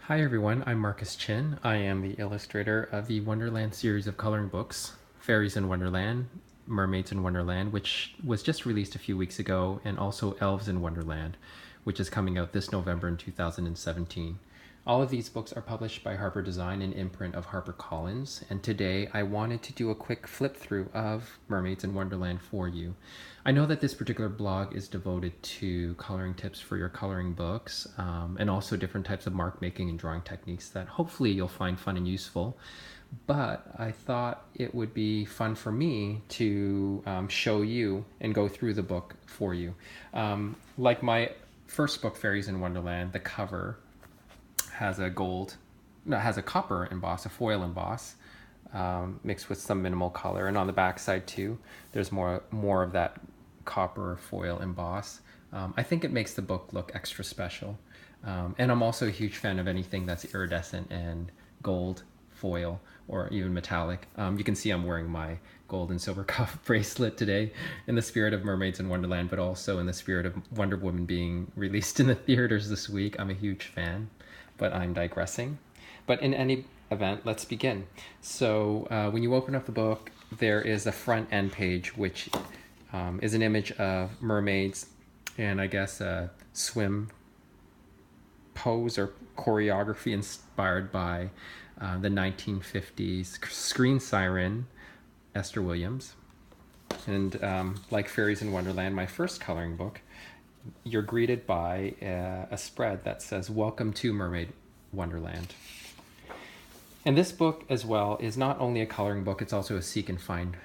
Hi everyone, I'm Marcus Chin. I am the illustrator of the Wonderland series of coloring books, Fairies in Wonderland, Mermaids in Wonderland, which was just released a few weeks ago, and also Elves in Wonderland, which is coming out this November in 2017. All of these books are published by Harper Design, an imprint of HarperCollins, and today I wanted to do a quick flip through of Mermaids in Wonderland for you. I know that this particular blog is devoted to coloring tips for your coloring books and also different types of mark making and drawing techniques that hopefully you'll find fun and useful. But I thought it would be fun for me to show you and go through the book for you. Like my first book, Fairies in Wonderland, the cover has a copper emboss, a foil emboss, mixed with some minimal color, and on the back side too, there's more of that copper foil emboss. I think it makes the book look extra special, and I'm also a huge fan of anything that's iridescent and gold foil or even metallic. You can see I'm wearing my gold and silver cuff bracelet today in the spirit of Mermaids in Wonderland, but also in the spirit of Wonder Woman being released in the theaters this week. I'm a huge fan, but I'm digressing. But in any event, let's begin. So when you open up the book, there is a front end page, which is an image of mermaids and I guess a swim pose or choreography inspired by the 1950s screen siren Esther Williams. And like Fairies in Wonderland, my first coloring book, you're greeted by a spread that says, "Welcome to Mermaid Wonderland." And this book as well is not only a coloring book, it's also a seek and find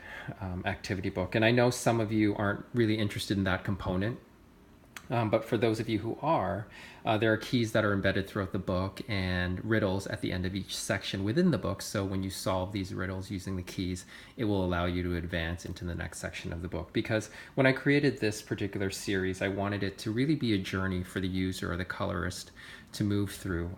activity book. And I know some of you aren't really interested in that component, but for those of you who are, there are keys that are embedded throughout the book and riddles at the end of each section within the book. So when you solve these riddles using the keys, it will allow you to advance into the next section of the book. Because when I created this particular series, I wanted it to really be a journey for the user or the colorist to move through.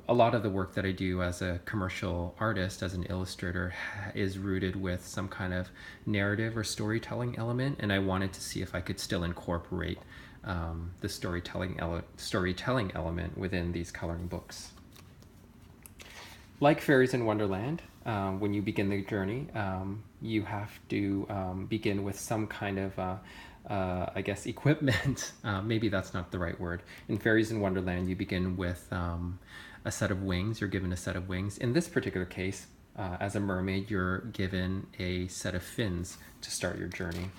A lot of the work that I do as a commercial artist, as an illustrator, is rooted with some kind of narrative or storytelling element, and I wanted to see if I could still incorporate the storytelling element within these coloring books. Like Fairies in Wonderland, when you begin the journey, you have to begin with some kind of I guess equipment. Maybe that's not the right word. In Fairies in Wonderland, you begin with a set of wings. You're given a set of wings. In this particular case, as a mermaid, you're given a set of fins to start your journey.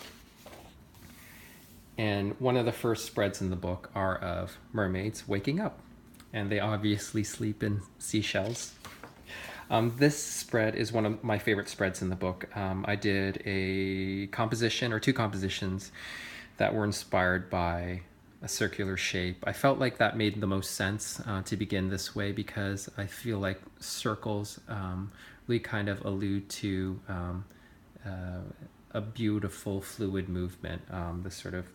And one of the first spreads in the book are of mermaids waking up. And they obviously sleep in seashells. This spread is one of my favorite spreads in the book. I did a composition or two compositions that were inspired by a circular shape. I felt like that made the most sense to begin this way because I feel like circles really kind of allude to a beautiful fluid movement, this sort of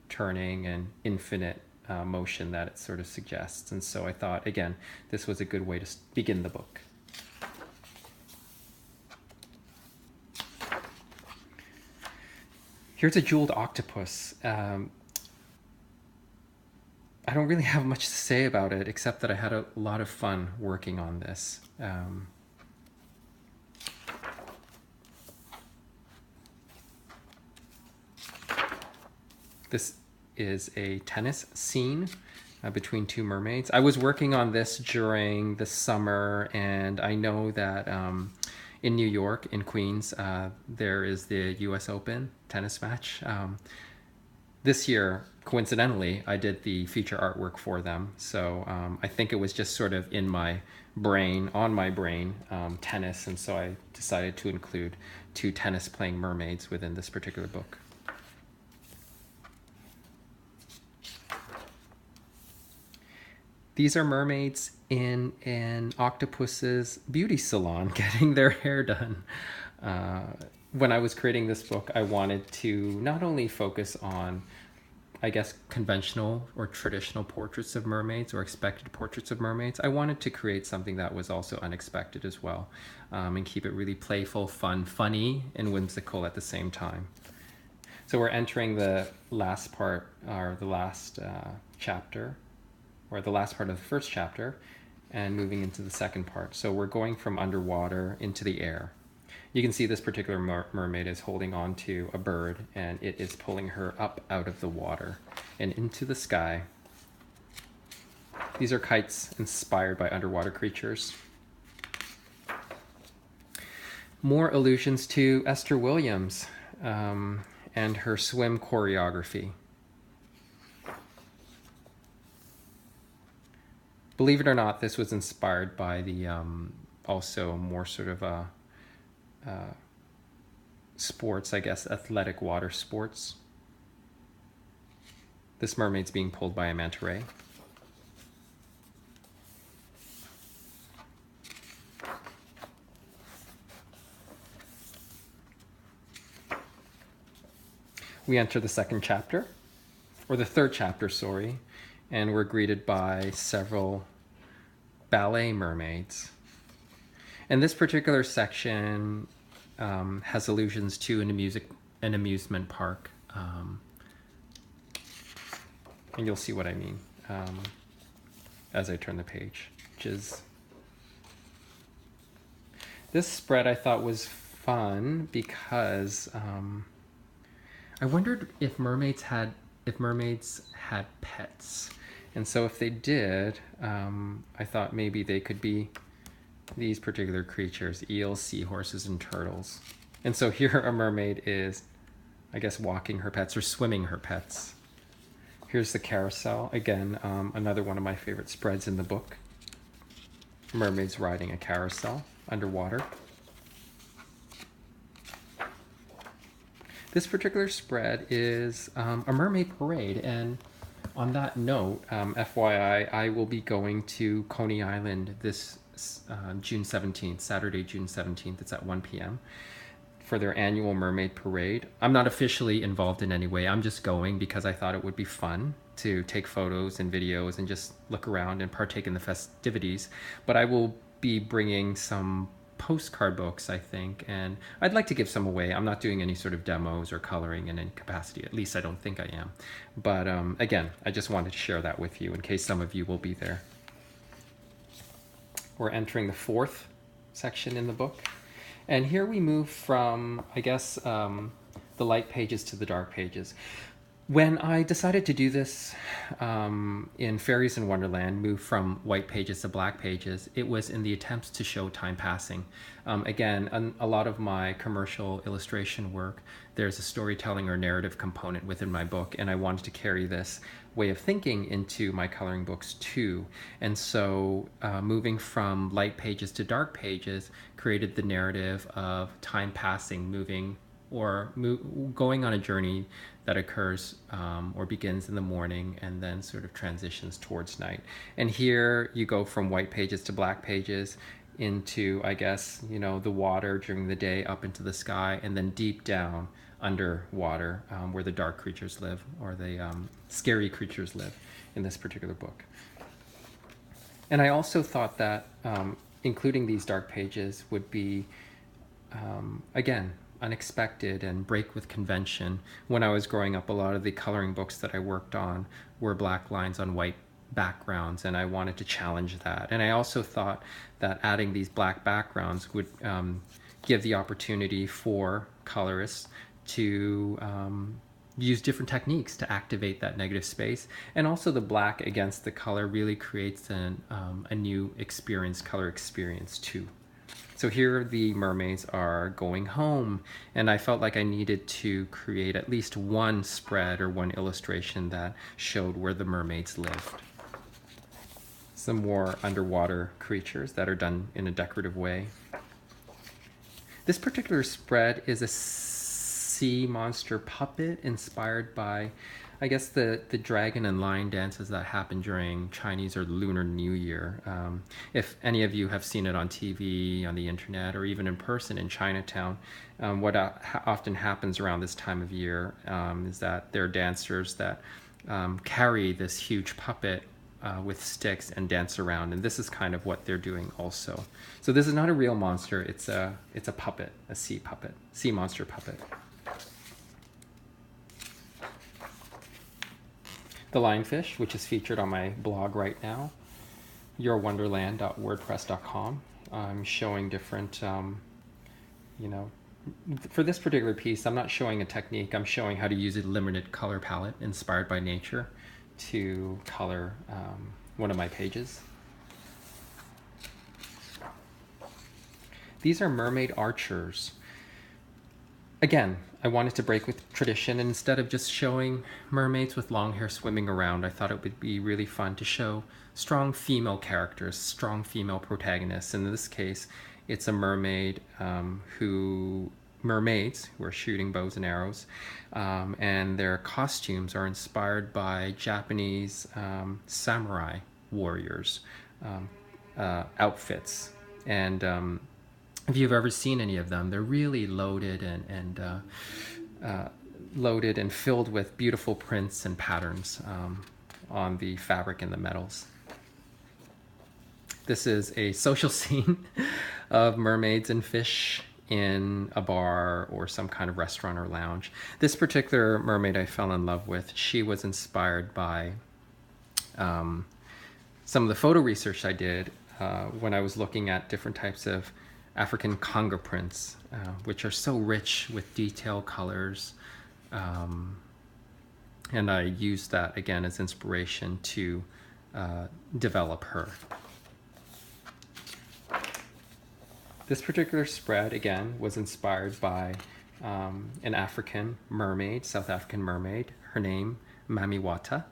turning and infinite motion that it sort of suggests. And so I thought, again, this was a good way to begin the book. Here's a jeweled octopus. I don't really have much to say about it except that I had a lot of fun working on this. This is a tennis scene between two mermaids. I was working on this during the summer, and I know that in New York, in Queens, there is the US Open tennis match. This year, coincidentally, I did the feature artwork for them. So I think it was just sort of in my brain, tennis. And so I decided to include two tennis playing mermaids within this particular book. These are mermaids in an octopus's beauty salon getting their hair done. When I was creating this book, I wanted to not only focus on, I guess, conventional or traditional portraits of mermaids or expected portraits of mermaids. I wanted to create something that was also unexpected as well, and keep it really playful, fun, funny, and whimsical at the same time. So we're entering the last part, or the last chapter. or the last part of the first chapter, and moving into the second part. So we're going from underwater into the air. You can see this particular mermaid is holding on to a bird, and it is pulling her up out of the water and into the sky. These are kites inspired by underwater creatures. More allusions to Esther Williams and her swim choreography. Believe it or not, this was inspired by the also more sort of sports, I guess, athletic water sports. This mermaid's being pulled by a manta ray. We enter the second chapter, or the third chapter, sorry, and we're greeted by several ballet mermaids. And this particular section has allusions to an amusement park, and you'll see what I mean as I turn the page. This spread I thought was fun because I wondered if mermaids had pets, and so if they did, I thought maybe they could be these particular creatures: eels, seahorses, and turtles. And so here a mermaid is, I guess, walking her pets or swimming her pets. Here's the carousel again, another one of my favorite spreads in the book. Mermaids riding a carousel underwater. This particular spread is a mermaid parade, and on that note, FYI, I will be going to Coney Island this June 17th, Saturday, June 17th. It's at 1 p.m. for their annual mermaid parade. I'm not officially involved in any way. I'm just going because I thought it would be fun to take photos and videos and just look around and partake in the festivities. But I will be bringing some postcard books, I think, and I'd like to give some away. I'm not doing any sort of demos or coloring in any capacity. At least I don't think I am. But again, I just wanted to share that with you in case some of you will be there. We're entering the fourth section in the book. And here we move from, I guess, the light pages to the dark pages. When I decided to do this in Fairies in Wonderland, move from white pages to black pages, it was in the attempts to show time passing. Again, a lot of my commercial illustration work, there's a storytelling or narrative component within my book, and I wanted to carry this way of thinking into my coloring books too. And so moving from light pages to dark pages created the narrative of time passing, going on a journey that occurs or begins in the morning and then sort of transitions towards night. And here you go from white pages to black pages into, I guess, the water during the day up into the sky, and then deep down underwater where the dark creatures live, or the scary creatures live in this particular book. And I also thought that including these dark pages would be, again, unexpected and break with convention. When I was growing up, a lot of the coloring books that I worked on were black lines on white backgrounds, and I wanted to challenge that. And I also thought that adding these black backgrounds would give the opportunity for colorists to use different techniques to activate that negative space. And also the black against the color really creates a new color experience too. So here the mermaids are going home, and I felt like I needed to create at least one spread or one illustration that showed where the mermaids lived. Some more underwater creatures that are done in a decorative way. This particular spread is a sea monster puppet inspired by, I guess, the dragon and lion dances that happen during Chinese or Lunar New Year. If any of you have seen it on TV, on the internet, or even in person in Chinatown, what often happens around this time of year is that there are dancers that carry this huge puppet with sticks and dance around, and this is kind of what they're doing also. So this is not a real monster, it's a puppet, a sea monster puppet. The lionfish, which is featured on my blog right now, yourwonderland.wordpress.com. I'm showing different, you know, for this particular piece, I'm not showing a technique. I'm showing how to use a limited color palette inspired by nature to color one of my pages. These are mermaid archers. Again, I wanted to break with tradition, and instead of just showing mermaids with long hair swimming around, I thought it would be really fun to show strong female characters, strong female protagonists. In this case, it's a mermaids who are shooting bows and arrows, and their costumes are inspired by Japanese samurai warriors outfits. And if you've ever seen any of them, they're really loaded and filled with beautiful prints and patterns on the fabric and the metals. This is a social scene of mermaids and fish in a bar or some kind of restaurant or lounge. This particular mermaid I fell in love with, she was inspired by some of the photo research I did when I was looking at different types of African conga prints, which are so rich with detail colors. And I used that again as inspiration to develop her. This particular spread, again, was inspired by an African mermaid, South African mermaid, her name, Mamiwata.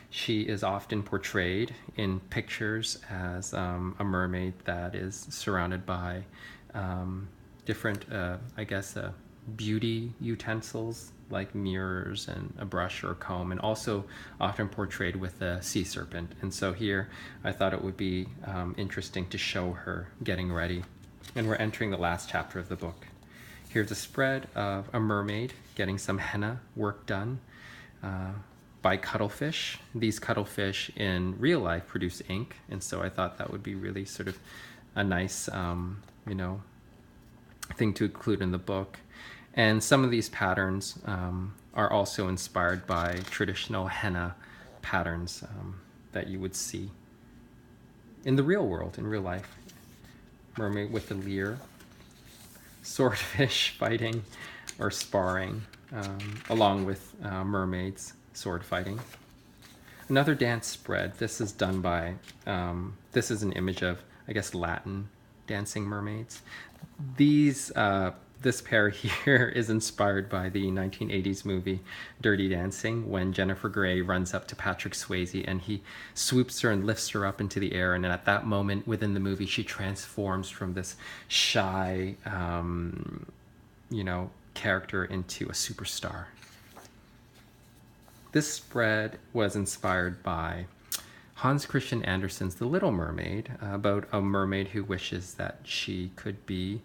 She is often portrayed in pictures as a mermaid that is surrounded by different, beauty utensils like mirrors and a brush or a comb, and also often portrayed with a sea serpent. And so here I thought it would be interesting to show her getting ready. And we're entering the last chapter of the book. Here's a spread of a mermaid getting some henna work done by cuttlefish. These cuttlefish in real life produce ink, and so I thought that would be really sort of a nice, thing to include in the book. And some of these patterns are also inspired by traditional henna patterns that you would see in the real world, in real life. Mermaid with a leer, swordfish fighting or sparring, along with mermaids sword fighting. Another dance spread. This is done by, this is an image of, I guess, Latin dancing mermaids. This pair here is inspired by the 1980s movie Dirty Dancing, when Jennifer Grey runs up to Patrick Swayze and he swoops her and lifts her up into the air. And at that moment within the movie, she transforms from this shy, character into a superstar. This spread was inspired by Hans Christian Andersen's The Little Mermaid, about a mermaid who wishes that she could be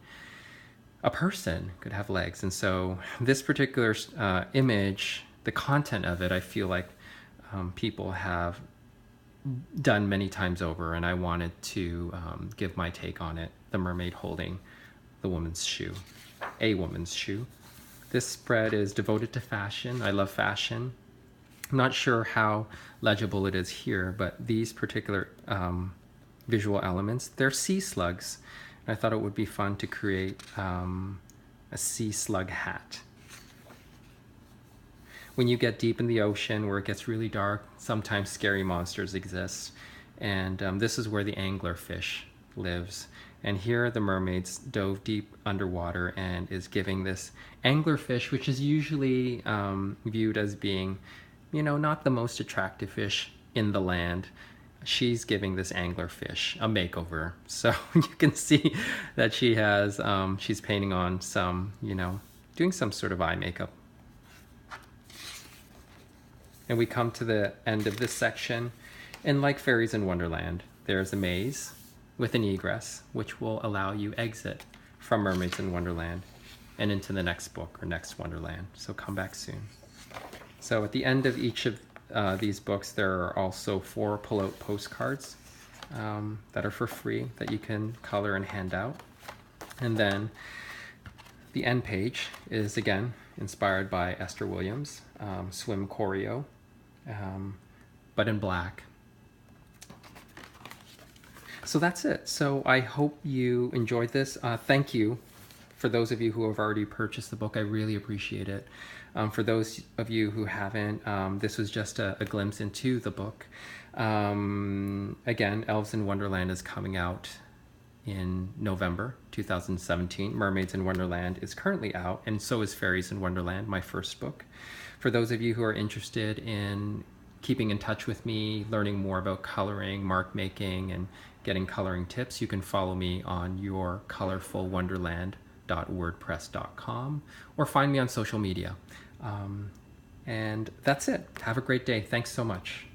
a person, could have legs. And so this particular image, the content of it, I feel like people have done many times over, and I wanted to give my take on it. The mermaid holding the woman's shoe, a woman's shoe. This spread is devoted to fashion. I love fashion. I'm not sure how legible it is here, but these particular visual elements, they're sea slugs. I thought it would be fun to create a sea slug hat. When you get deep in the ocean where it gets really dark, sometimes scary monsters exist. And this is where the anglerfish lives. And here the mermaids dove deep underwater and is giving this anglerfish, which is usually viewed as being, not the most attractive fish in the land. She's giving this anglerfish a makeover. So you can see that she has, she's painting on some, doing some sort of eye makeup. And we come to the end of this section. And like Fairies in Wonderland, there's a maze with an egress, which will allow you exit from Mermaids in Wonderland and into the next book or next Wonderland. So come back soon. So at the end of each of these books, there are also 4 pull-out postcards that are for free that you can color and hand out. And then the end page is again inspired by Esther Williams, swim choreo, but in black. So that's it. So I hope you enjoyed this. Thank you for those of you who have already purchased the book. I really appreciate it. For those of you who haven't, this was just a glimpse into the book. Again, Elves in Wonderland is coming out in November 2017. Mermaids in Wonderland is currently out, and so is Fairies in Wonderland, my first book. For those of you who are interested in keeping in touch with me, learning more about coloring, mark making, and getting coloring tips, you can follow me on yourcolorfulwonderland.wordpress.com or find me on social media. And that's it. Have a great day. Thanks so much.